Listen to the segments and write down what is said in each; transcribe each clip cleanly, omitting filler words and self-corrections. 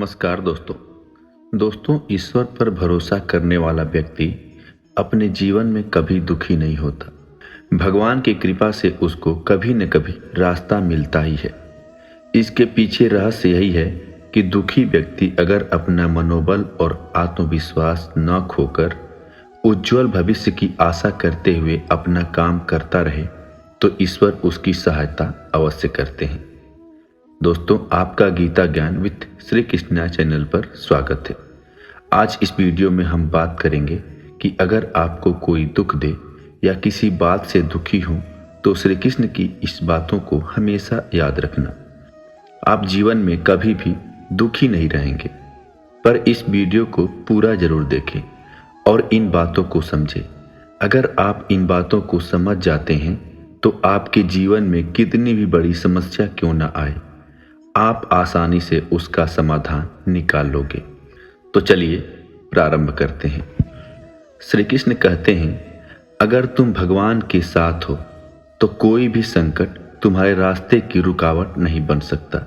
नमस्कार दोस्तों ईश्वर पर भरोसा करने वाला व्यक्ति अपने जीवन में कभी दुखी नहीं होता। भगवान की कृपा से उसको कभी न कभी रास्ता मिलता ही है। इसके पीछे रहस्य यही है कि दुखी व्यक्ति अगर अपना मनोबल और आत्मविश्वास न खोकर उज्जवल भविष्य की आशा करते हुए अपना काम करता रहे तो ईश्वर उसकी सहायता अवश्य करते हैं। दोस्तों, आपका गीता ज्ञान विद श्री कृष्णा चैनल पर स्वागत है। आज इस वीडियो में हम बात करेंगे कि अगर आपको कोई दुख दे या किसी बात से दुखी हो तो श्री कृष्ण की इस बातों को हमेशा याद रखना। आप जीवन में कभी भी दुखी नहीं रहेंगे, पर इस वीडियो को पूरा जरूर देखें और इन बातों को समझें। अगर आप इन बातों को समझ जाते हैं तो आपके जीवन में कितनी भी बड़ी समस्या क्यों ना आए, आप आसानी से उसका समाधान निकाल लोगे। तो चलिए प्रारंभ करते हैं। श्री कृष्ण कहते हैं, अगर तुम भगवान के साथ हो तो कोई भी संकट तुम्हारे रास्ते की रुकावट नहीं बन सकता।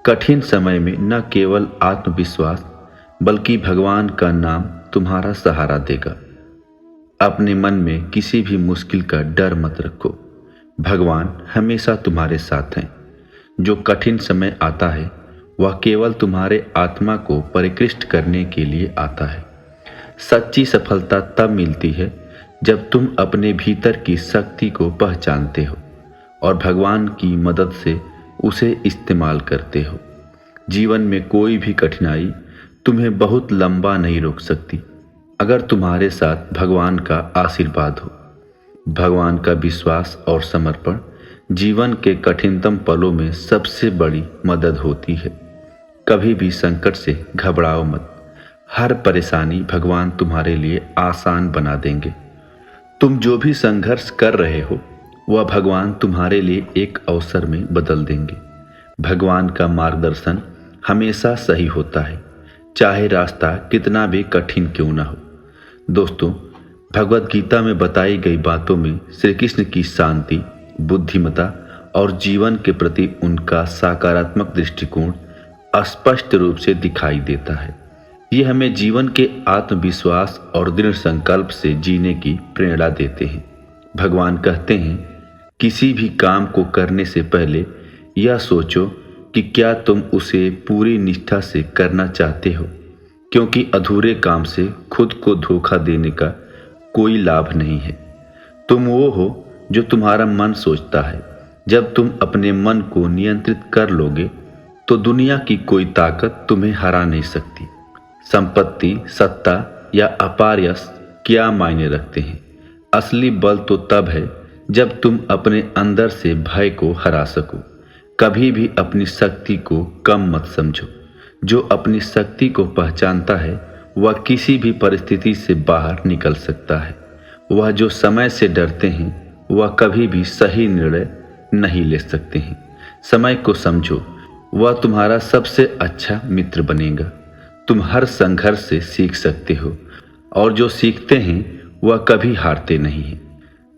कठिन समय में न केवल आत्मविश्वास बल्कि भगवान का नाम तुम्हारा सहारा देगा। अपने मन में किसी भी मुश्किल का डर मत रखो, भगवान हमेशा तुम्हारे साथ हैं। जो कठिन समय आता है वह केवल तुम्हारे आत्मा को परिकृष्ट करने के लिए आता है। सच्ची सफलता तब मिलती है जब तुम अपने भीतर की शक्ति को पहचानते हो और भगवान की मदद से उसे इस्तेमाल करते हो। जीवन में कोई भी कठिनाई तुम्हें बहुत लंबा नहीं रोक सकती अगर तुम्हारे साथ भगवान का आशीर्वाद हो। भगवान का विश्वास और समर्पण जीवन के कठिनतम पलों में सबसे बड़ी मदद होती है। कभी भी संकट से घबराओ मत, हर परेशानी भगवान तुम्हारे लिए आसान बना देंगे। तुम जो भी संघर्ष कर रहे हो वह भगवान तुम्हारे लिए एक अवसर में बदल देंगे। भगवान का मार्गदर्शन हमेशा सही होता है, चाहे रास्ता कितना भी कठिन क्यों ना हो। दोस्तों, भगवद गीता में बताई गई बातों में श्री कृष्ण की शांति, बुद्धिमता और जीवन के प्रति उनका सकारात्मक दृष्टिकोण स्पष्ट रूप से दिखाई देता है। ये हमें जीवन के आत्मविश्वास और दृढ़ संकल्प से जीने की प्रेरणा देते हैं। भगवान कहते हैं, किसी भी काम को करने से पहले यह सोचो कि क्या तुम उसे पूरी निष्ठा से करना चाहते हो, क्योंकि अधूरे काम से खुद को धोखा देने का कोई लाभ नहीं है। तुम वो हो जो तुम्हारा मन सोचता है। जब तुम अपने मन को नियंत्रित कर लोगे तो दुनिया की कोई ताकत तुम्हें हरा नहीं सकती। संपत्ति, सत्ता या अपार यश क्या मायने रखते हैं। असली बल तो तब है जब तुम अपने अंदर से भय को हरा सको। कभी भी अपनी शक्ति को कम मत समझो। जो अपनी शक्ति को पहचानता है वह किसी भी परिस्थिति से बाहर निकल सकता है। वह जो समय से डरते हैं वह कभी भी सही निर्णय नहीं ले सकते हैं। समय को समझो, वह तुम्हारा सबसे अच्छा मित्र बनेगा। तुम हर संघर्ष से सीख सकते हो और जो सीखते हैं वह कभी हारते नहीं हैं।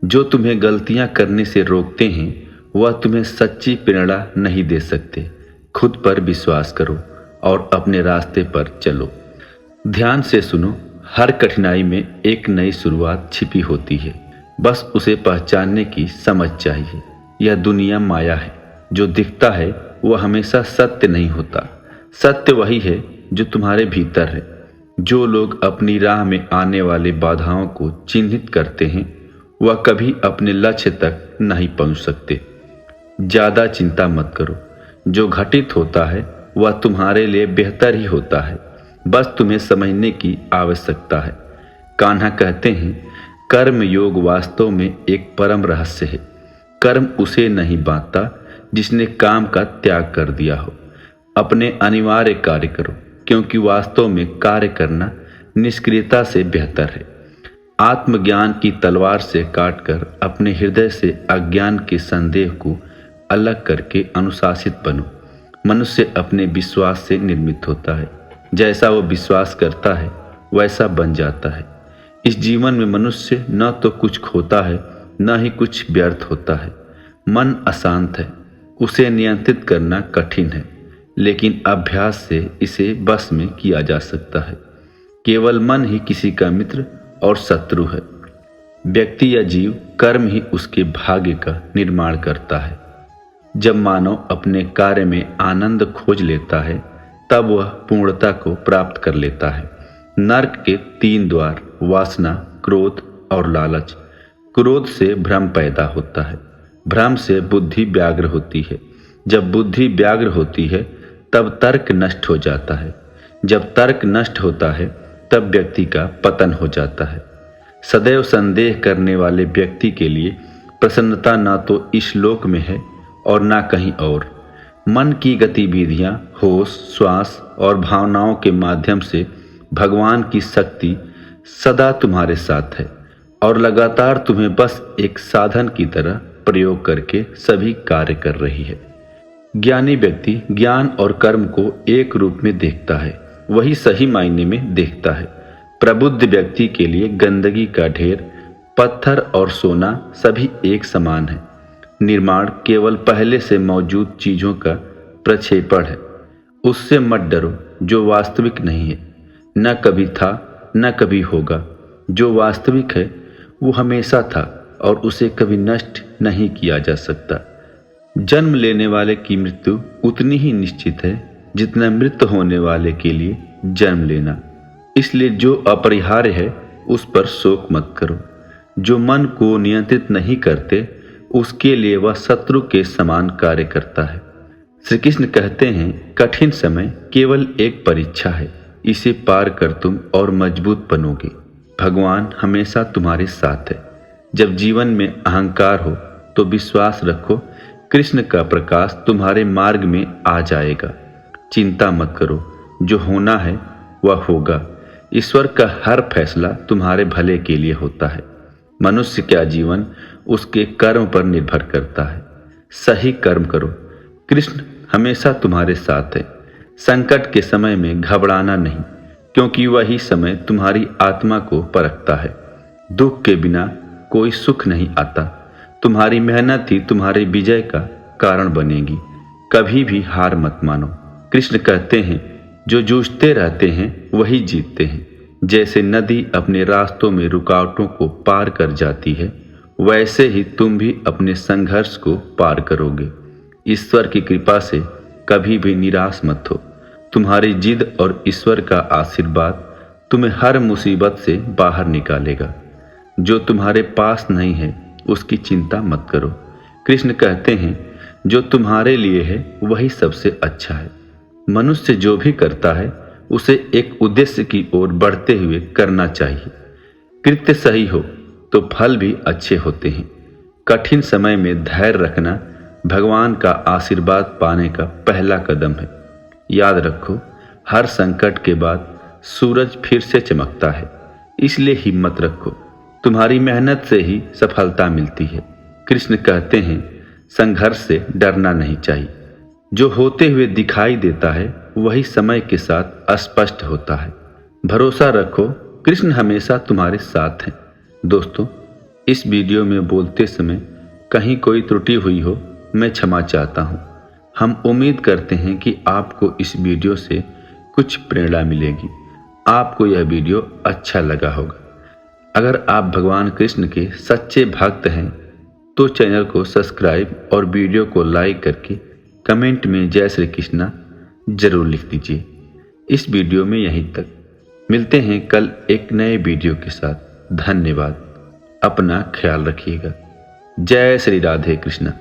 जो तुम्हें गलतियां करने से रोकते हैं वह तुम्हें सच्ची प्रेरणा नहीं दे सकते। खुद पर विश्वास करो और अपने रास्ते पर चलो। ध्यान से सुनो, हर कठिनाई में एक नई शुरुआत छिपी होती है, बस उसे पहचानने की समझ चाहिए। यह दुनिया माया है, जो दिखता है वह हमेशा सत्य नहीं होता। सत्य वही है जो तुम्हारे भीतर है। जो लोग अपनी राह में आने वाली बाधाओं को चिन्हित करते हैं वह कभी अपने लक्ष्य तक नहीं पहुंच सकते। ज़्यादा चिंता मत करो, जो घटित होता है वह तुम्हारे लिए बेहतर ही होता है, बस तुम्हें समझने की आवश्यकता है। कान्हा कहते हैं, कर्म योग वास्तव में एक परम रहस्य है। कर्म उसे नहीं बांधता जिसने काम का त्याग कर दिया हो। अपने अनिवार्य कार्य करो, क्योंकि वास्तव में कार्य करना निष्क्रियता से बेहतर है। आत्मज्ञान की तलवार से काटकर अपने हृदय से अज्ञान के संदेह को अलग करके अनुशासित बनो। मनुष्य अपने विश्वास से निर्मित होता है। जैसा वो विश्वास करता है वैसा बन जाता है। इस जीवन में मनुष्य न तो कुछ खोता है न ही कुछ व्यर्थ होता है। मन अशांत है, उसे नियंत्रित करना कठिन है, लेकिन अभ्यास से इसे बस में किया जा सकता है। केवल मन ही किसी का मित्र और शत्रु है। व्यक्ति या जीव कर्म ही उसके भाग्य का निर्माण करता है। जब मानव अपने कार्य में आनंद खोज लेता है तब वह पूर्णता को प्राप्त कर लेता है। नरक के 3 द्वार वासना, क्रोध और लालच। क्रोध से भ्रम पैदा होता है, भ्रम से बुद्धि व्याग्र होती है, जब बुद्धि व्याग्र होती है तब तर्क नष्ट हो जाता है, जब तर्क नष्ट होता है तब व्यक्ति का पतन हो जाता है। सदैव संदेह करने वाले व्यक्ति के लिए प्रसन्नता ना तो इस लोक में है और ना कहीं और। मन की गतिविधियां, होश, श्वास और भावनाओं के माध्यम से भगवान की शक्ति सदा तुम्हारे साथ है और लगातार तुम्हें बस एक साधन की तरह प्रयोग करके सभी कार्य कर रही है। ज्ञानी व्यक्ति ज्ञान और कर्म को एक रूप में देखता है, वही सही मायने में देखता है। प्रबुद्ध व्यक्ति के लिए गंदगी का ढेर, पत्थर और सोना सभी एक समान है। निर्माण केवल पहले से मौजूद चीजों का प्रक्षेपण है। उससे मत डरो जो वास्तविक नहीं है, न कभी था न कभी होगा। जो वास्तविक है वो हमेशा था और उसे कभी नष्ट नहीं किया जा सकता। जन्म लेने वाले की मृत्यु उतनी ही निश्चित है जितना मृत होने वाले के लिए जन्म लेना। इसलिए जो अपरिहार्य है उस पर शोक मत करो। जो मन को नियंत्रित नहीं करते उसके लिए वह शत्रु के समान कार्य करता है। श्री कृष्ण कहते हैं, कठिन समय केवल एक परीक्षा है, इसे पार कर तुम और मजबूत बनोगे। भगवान हमेशा तुम्हारे साथ है। जब जीवन में अहंकार हो तो विश्वास रखो, कृष्ण का प्रकाश तुम्हारे मार्ग में आ जाएगा। चिंता मत करो, जो होना है वह होगा। ईश्वर का हर फैसला तुम्हारे भले के लिए होता है। मनुष्य का जीवन उसके कर्म पर निर्भर करता है। सही कर्म करो, कृष्ण हमेशा तुम्हारे साथ है। संकट के समय में घबराना नहीं, क्योंकि वही समय तुम्हारी आत्मा को परखता है। दुख के बिना कोई सुख नहीं आता। तुम्हारी मेहनत ही तुम्हारे विजय का कारण बनेगी। कभी भी हार मत मानो। कृष्ण कहते हैं, जो जूझते रहते हैं वही जीतते हैं। जैसे नदी अपने रास्तों में रुकावटों को पार कर जाती है, वैसे ही तुम भी अपने संघर्ष को पार करोगे। ईश्वर की कृपा से कभी भी निराश मत हो। तुम्हारी जिद और ईश्वर का आशीर्वाद तुम्हें हर मुसीबत से बाहर निकालेगा। जो तुम्हारे पास नहीं है उसकी चिंता मत करो। कृष्ण कहते हैं, जो तुम्हारे लिए है वही सबसे अच्छा है। मनुष्य जो भी करता है उसे एक उद्देश्य की ओर बढ़ते हुए करना चाहिए। कृत्य सही हो तो फल भी अच्छे होते हैं। कठिन समय में धैर्य रखना भगवान का आशीर्वाद पाने का पहला कदम है। याद रखो, हर संकट के बाद सूरज फिर से चमकता है। इसलिए हिम्मत रखो, तुम्हारी मेहनत से ही सफलता मिलती है। कृष्ण कहते हैं, संघर्ष से डरना नहीं चाहिए। जो होते हुए दिखाई देता है वही समय के साथ अस्पष्ट होता है। भरोसा रखो, कृष्ण हमेशा तुम्हारे साथ हैं। दोस्तों, इस वीडियो में बोलते समय कहीं कोई त्रुटि हुई हो, मैं क्षमा चाहता हूँ। हम उम्मीद करते हैं कि आपको इस वीडियो से कुछ प्रेरणा मिलेगी। आपको यह वीडियो अच्छा लगा होगा। अगर आप भगवान कृष्ण के सच्चे भक्त हैं तो चैनल को सब्सक्राइब और वीडियो को लाइक करके कमेंट में जय श्री कृष्णा जरूर लिख दीजिए। इस वीडियो में यहीं तक। मिलते हैं कल एक नए वीडियो के साथ। धन्यवाद। अपना ख्याल रखिएगा। जय श्री राधे कृष्णा।